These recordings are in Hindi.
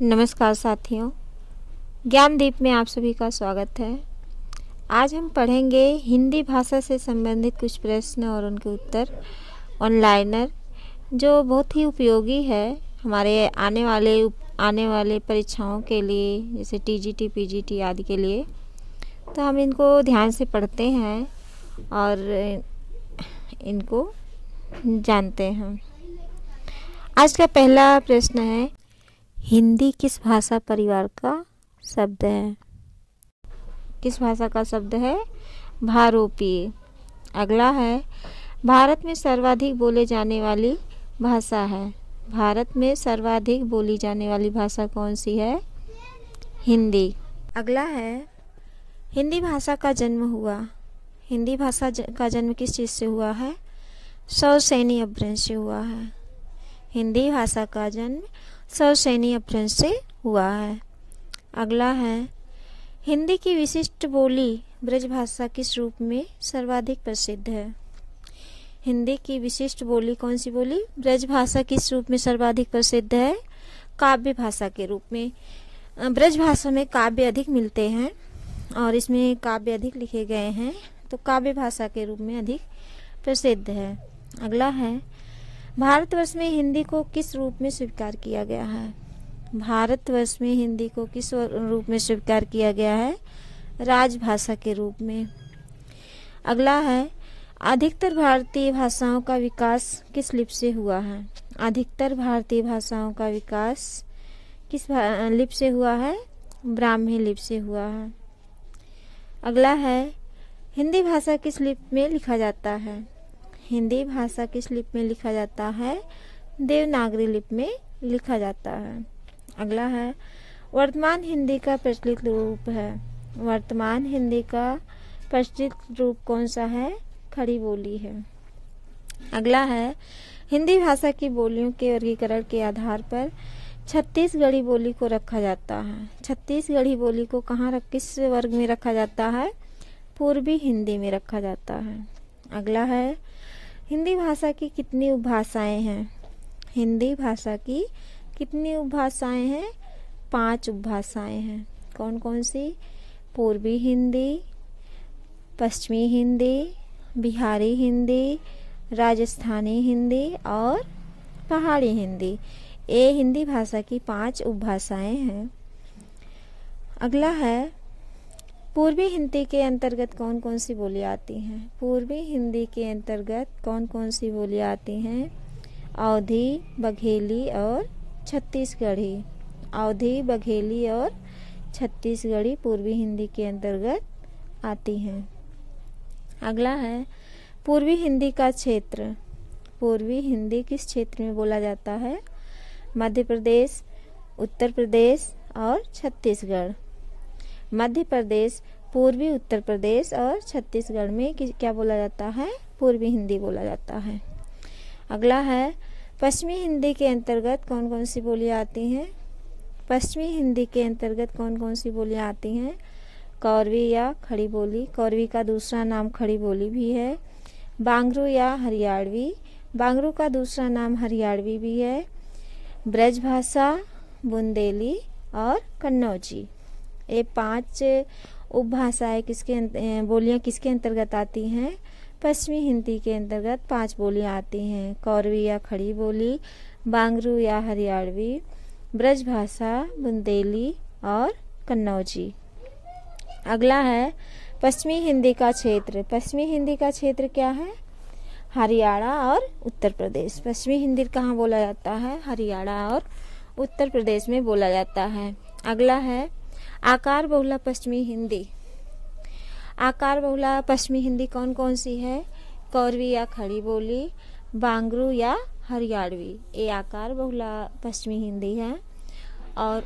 नमस्कार साथियों, ज्ञानदीप में आप सभी का स्वागत है। आज हम पढ़ेंगे हिंदी भाषा से संबंधित कुछ प्रश्न और उनके उत्तर ऑनलाइनर, जो बहुत ही उपयोगी है हमारे आने वाले परीक्षाओं के लिए, जैसे टीजीटी, पीजीटी आदि के लिए। तो हम इनको ध्यान से पढ़ते हैं और इनको जानते हैं। आज का पहला प्रश्न है, हिंदी किस भाषा परिवार का शब्द है? किस भाषा का शब्द है? भारोपीय। अगला है, भारत में सर्वाधिक बोले जाने वाली भाषा है। भारत में सर्वाधिक बोली जाने वाली भाषा कौन सी है? हिंदी। अगला है, हिंदी भाषा का जन्म हुआ। हिंदी भाषा का जन्म किस चीज़ से हुआ है? सौसैनी अपभ्रंश से हुआ है। हिंदी भाषा का जन्म सौसैनी अपभ्रंश से हुआ है। अगला है, हिंदी की विशिष्ट बोली ब्रजभाषा किस रूप में सर्वाधिक प्रसिद्ध है? हिंदी की विशिष्ट बोली कौन सी बोली? ब्रजभाषा किस रूप में सर्वाधिक प्रसिद्ध है? काव्य भाषा के रूप में। ब्रजभाषा में काव्य अधिक मिलते हैं और इसमें काव्य अधिक लिखे गए हैं, तो काव्य भाषा के रूप में अधिक प्रसिद्ध है। अगला है, भारतवर्ष में हिंदी को किस रूप में स्वीकार किया गया है? भारतवर्ष में हिंदी को किस रूप में स्वीकार किया गया है? राजभाषा के रूप में। अगला है, अधिकतर भारतीय भाषाओं का विकास किस लिपि से हुआ है? अधिकतर भारतीय भाषाओं का विकास किस लिपि से हुआ है? ब्राह्मी लिपि से हुआ है। अगला है, हिंदी भाषा किस लिपि में लिखा जाता है? हिंदी भाषा किस लिपि में लिखा जाता है? देवनागरी लिपि में लिखा जाता है। अगला है, वर्तमान हिंदी का प्रचलित रूप है। वर्तमान हिंदी का प्रचलित रूप कौन सा है? खड़ी बोली है। अगला है, हिंदी भाषा की बोलियों के वर्गीकरण के आधार पर छत्तीसगढ़ी बोली को रखा जाता है। छत्तीसगढ़ी बोली को किस वर्ग में रखा जाता है? पूर्वी हिंदी में रखा जाता है। अगला है, हिंदी भाषा की कितनी उपभाषाएं हैं? हिंदी भाषा की कितनी उपभाषाएं हैं? 5 उपभाषाएं हैं। कौन कौन सी? पूर्वी हिंदी, पश्चिमी हिंदी, बिहारी हिंदी, राजस्थानी हिंदी और पहाड़ी हिंदी। ये हिंदी भाषा की 5 उपभाषाएं हैं। अगला है, पूर्वी हिंदी के अंतर्गत कौन कौन सी बोलियां आती हैं? पूर्वी हिंदी के अंतर्गत कौन कौन सी बोलियां आती हैं? अवधी, बघेली और छत्तीसगढ़ी। अवधी, बघेली और छत्तीसगढ़ी पूर्वी हिंदी के अंतर्गत आती हैं। अगला है, पूर्वी हिंदी का क्षेत्र। पूर्वी हिंदी किस क्षेत्र में बोला जाता है? मध्य प्रदेश, उत्तर प्रदेश और छत्तीसगढ़। मध्य प्रदेश, पूर्वी उत्तर प्रदेश और छत्तीसगढ़ में क्या बोला जाता है? पूर्वी हिंदी बोला जाता है। अगला है, पश्चिमी हिंदी के अंतर्गत कौन कौन सी बोलियां आती हैं? पश्चिमी हिंदी के अंतर्गत कौन कौन सी बोलियां आती हैं? कौरवी या खड़ी बोली। कौरवी का दूसरा नाम खड़ी बोली भी है। बांगरू या हरियाणवी। बांगरू का दूसरा नाम हरियाणवी भी है। ब्रजभाषा, बुंदेली और कन्नौजी। ये 5 उपभाषाएं बोलियां किसके अंतर्गत आती हैं? पश्चिमी हिंदी के अंतर्गत 5 बोलियां आती हैं। कौरवी या खड़ी बोली, बांगरू या हरियाणवी, ब्रजभाषा, बुंदेली और कन्नौजी। अगला है, पश्चिमी हिंदी का क्षेत्र। पश्चिमी हिंदी का क्षेत्र क्या है? हरियाणा और उत्तर प्रदेश। पश्चिमी हिंदी कहाँ बोला जाता है? हरियाणा और उत्तर प्रदेश में बोला जाता है। अगला है, आकार बहुला पश्चिमी हिंदी। आकार बहुला पश्चिमी हिंदी कौन कौन सी है? कौरवी या खड़ी बोली, बांगरू या हरियाणवी। ये आकार बहुला पश्चिमी हिंदी है। और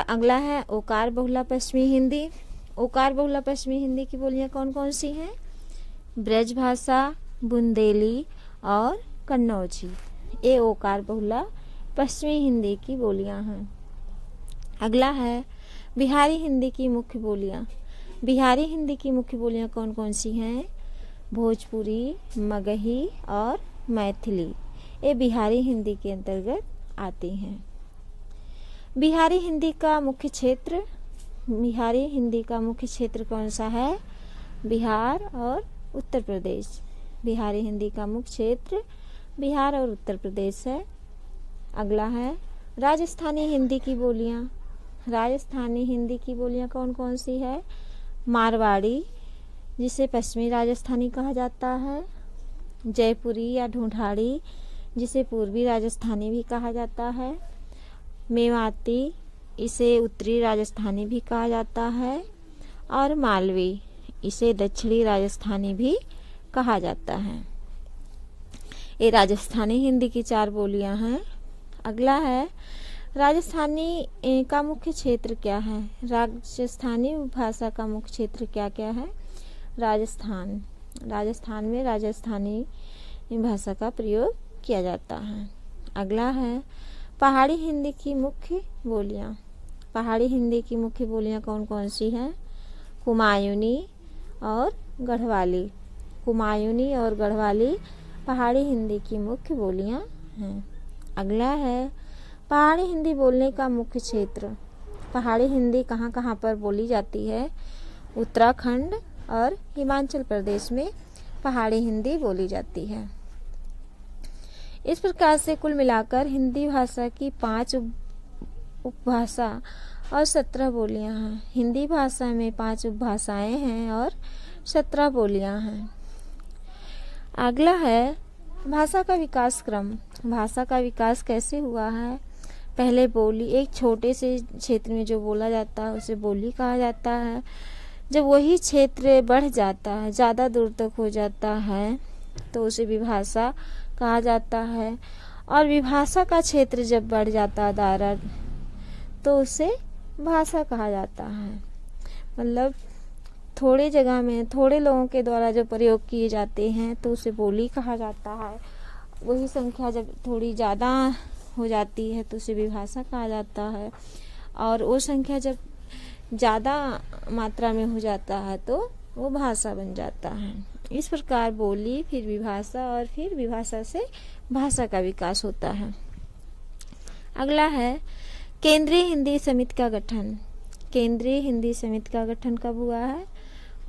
अगला है, ओकार बहुला पश्चिमी हिंदी। ओकार बहुला पश्चिमी हिंदी की बोलियां कौन कौन सी हैं? ब्रजभाषा, बुंदेली और कन्नौजी। ये ओकार बहुला पश्चिमी हिंदी की बोलियां हैं। अगला है, बिहारी हिंदी की मुख्य बोलियां। बिहारी हिंदी की मुख्य बोलियां कौन कौन सी हैं? भोजपुरी, मगही और मैथिली। ये बिहारी हिंदी के अंतर्गत आती हैं। बिहारी हिंदी का मुख्य क्षेत्र, बिहारी हिंदी का मुख्य क्षेत्र कौन सा है? बिहार और उत्तर प्रदेश। बिहारी हिंदी का मुख्य क्षेत्र बिहार और उत्तर प्रदेश है। अगला है राजस्थानी हिंदी की बोलियां। राजस्थानी हिंदी की बोलियां कौन कौन सी है? मारवाड़ी, जिसे पश्चिमी राजस्थानी कहा जाता है, जयपुरी या ढूंढाड़ी, जिसे पूर्वी राजस्थानी भी कहा जाता है, मेवाती, इसे उत्तरी राजस्थानी भी कहा जाता है, और मालवी, इसे दक्षिणी राजस्थानी भी कहा जाता है। ये राजस्थानी हिंदी की 4 बोलियां हैं। अगला है राजस्थानी का मुख्य क्षेत्र क्या है? राजस्थानी भाषा का मुख्य क्षेत्र क्या क्या है? राजस्थान। राजस्थान में राजस्थानी भाषा का प्रयोग किया जाता है। अगला है पहाड़ी हिंदी की मुख्य बोलियां। पहाड़ी हिंदी की मुख्य बोलियां कौन कौन सी हैं? कुमायूनी और गढ़वाली। कुमायूनी और गढ़वाली पहाड़ी हिंदी की मुख्य बोलियां हैं। अगला है पहाड़ी हिंदी बोलने का मुख्य क्षेत्र। पहाड़ी हिंदी कहाँ कहाँ पर बोली जाती है? उत्तराखंड और हिमाचल प्रदेश में पहाड़ी हिंदी बोली जाती है। इस प्रकार से कुल मिलाकर हिंदी भाषा की 5 उपभाषा और 17 बोलियां हैं। हिंदी भाषा में 5 उपभाषाएं हैं और 17 बोलियां हैं। अगला है भाषा का विकास क्रम। भाषा का विकास कैसे हुआ है? पहले बोली, एक छोटे से क्षेत्र में जो बोला जाता है उसे बोली कहा जाता है। जब वही क्षेत्र बढ़ जाता है, ज़्यादा दूर तक हो जाता है, तो उसे विभाषा कहा जाता है। और विभाषा का क्षेत्र जब बढ़ जाता है दायरा, तो उसे भाषा कहा जाता है। मतलब थोड़े जगह में थोड़े लोगों के द्वारा जो प्रयोग किए जाते हैं तो उसे बोली कहा जाता है। वही संख्या जब थोड़ी ज़्यादा हो जाती है तो उसे विभाषा कहा जाता है। और वो संख्या जब ज़्यादा मात्रा में हो जाता है तो वो भाषा बन जाता है। इस प्रकार बोली, फिर विभाषा और फिर विभाषा से भाषा का विकास होता है। अगला है केंद्रीय हिंदी समिति का गठन। केंद्रीय हिंदी समिति का गठन कब हुआ है?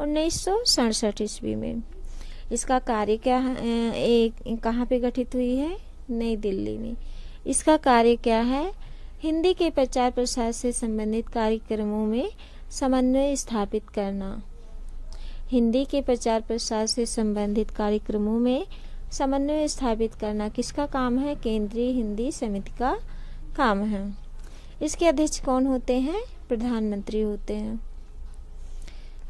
1967 ईस्वी में। इसका कार्य क्या है? कहाँ पे गठित हुई है? नई दिल्ली में। इसका कार्य क्या है? हिंदी के प्रचार प्रसार से संबंधित कार्यक्रमों में समन्वय स्थापित करना। हिंदी के प्रचार प्रसार से संबंधित कार्यक्रमों में समन्वय स्थापित करना किसका काम है? केंद्रीय हिंदी समिति का काम है। इसके अध्यक्ष कौन होते हैं? प्रधानमंत्री होते हैं।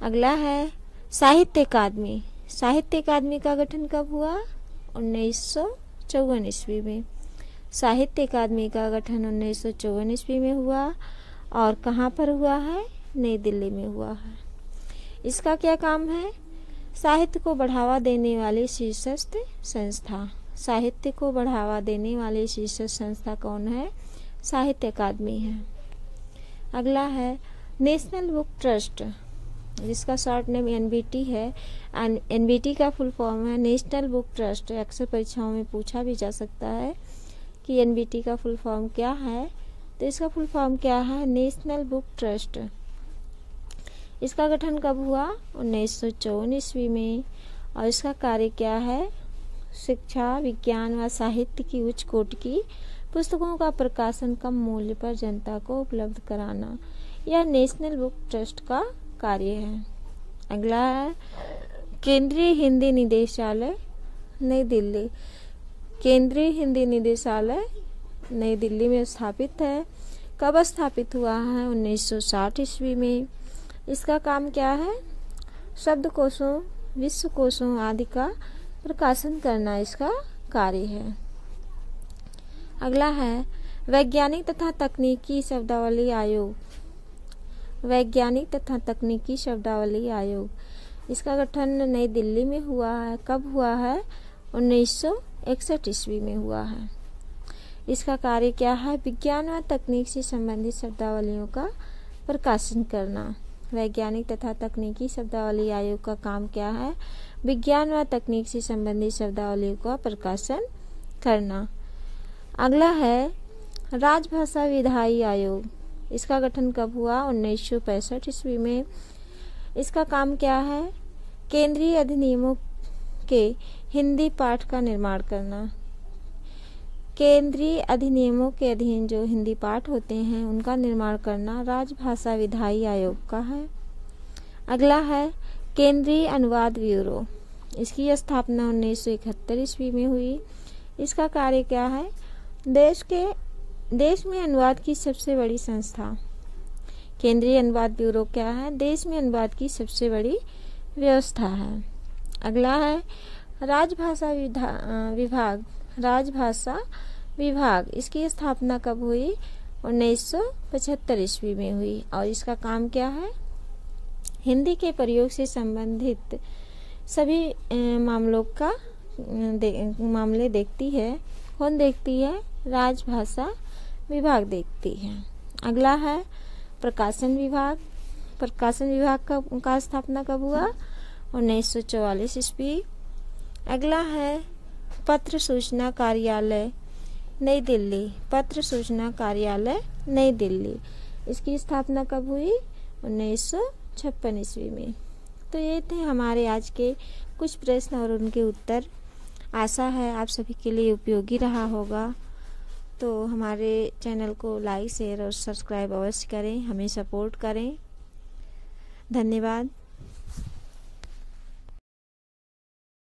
अगला है साहित्य अकादमी। साहित्य अकादमी का गठन कब हुआ? 1954 ईस्वी में। साहित्य अकादमी का गठन 1954 ईस्वी में हुआ। और कहाँ पर हुआ है? नई दिल्ली में हुआ है। इसका क्या काम है? साहित्य को बढ़ावा देने वाली शीर्षस्थ संस्था। साहित्य को बढ़ावा देने वाली शीर्षस्थ संस्था कौन है? साहित्य अकादमी है। अगला है नेशनल बुक ट्रस्ट, जिसका शॉर्ट नेम एनबीटी है। एनबीटी का फुल फॉर्म है नेशनल बुक ट्रस्ट। अक्सर परीक्षाओं में पूछा भी जा सकता है कि एनबीटी का फुल फॉर्म क्या है, तो इसका फुल फॉर्म क्या है? National book trust. इसका गठन कब हुआ? 1954 ईस्वी में। और इसका कार्य क्या है? शिक्षा, विज्ञान व साहित्य की उच्च कोटि की पुस्तकों का प्रकाशन कम मूल्य पर जनता को उपलब्ध कराना, यह नेशनल बुक ट्रस्ट का कार्य है। अगला है केंद्रीय हिंदी निदेशालय नई दिल्ली। केंद्रीय हिंदी निदेशालय नई दिल्ली में स्थापित है। कब स्थापित हुआ है? 1960 ईस्वी में। इसका काम क्या है? शब्दकोशों, विश्वकोशों आदि का प्रकाशन करना इसका कार्य है। अगला है वैज्ञानिक तथा तकनीकी शब्दावली आयोग। वैज्ञानिक तथा तकनीकी शब्दावली आयोग। इसका गठन नई दिल्ली में हुआ है। कब हुआ है? 1961 ईस्वी में हुआ है। इसका कार्य क्या है? विज्ञान व तकनीक से संबंधित शब्दावलियों का प्रकाशन करना। वैज्ञानिक तथा तकनीकी शब्दावली आयोग का काम क्या है? विज्ञान व तकनीक से संबंधित शब्दावलियों का प्रकाशन करना। अगला है राजभाषा विधायी आयोग, इसका गठन कब हुआ? 1965 ईस्वी में। इसका काम क्या है? केंद्रीय अधिनियमों के हिंदी पाठ का निर्माण करना। केंद्रीय अधिनियमों के अधीन जो हिंदी पाठ होते हैं उनका निर्माण करना राजभाषा विधायी आयोग का है। अगला है केंद्रीय अनुवाद ब्यूरो, इसकी स्थापना 1971 ईस्वी में हुई। इसका कार्य क्या है? देश में अनुवाद की सबसे बड़ी संस्था। केंद्रीय अनुवाद ब्यूरो क्या है? देश में अनुवाद की सबसे बड़ी व्यवस्था है। अगला है राजभाषा विभाग, इसकी स्थापना कब हुई? 1975 ईस्वी में हुई। और इसका काम क्या है? हिंदी के प्रयोग से संबंधित सभी मामले देखती है। कौन देखती है? राजभाषा विभाग देखती है। अगला है प्रकाशन विभाग का स्थापना कब हुआ? 1944 ईस्वी। अगला है पत्र सूचना कार्यालय नई दिल्ली, नई दिल्ली, इसकी स्थापना कब हुई? 1956 ईस्वी में। तो ये थे हमारे आज के कुछ प्रश्न और उनके उत्तर। आशा है आप सभी के लिए उपयोगी रहा होगा। तो हमारे चैनल को लाइक, शेयर और सब्सक्राइब अवश्य करें, हमें सपोर्ट करें। धन्यवाद।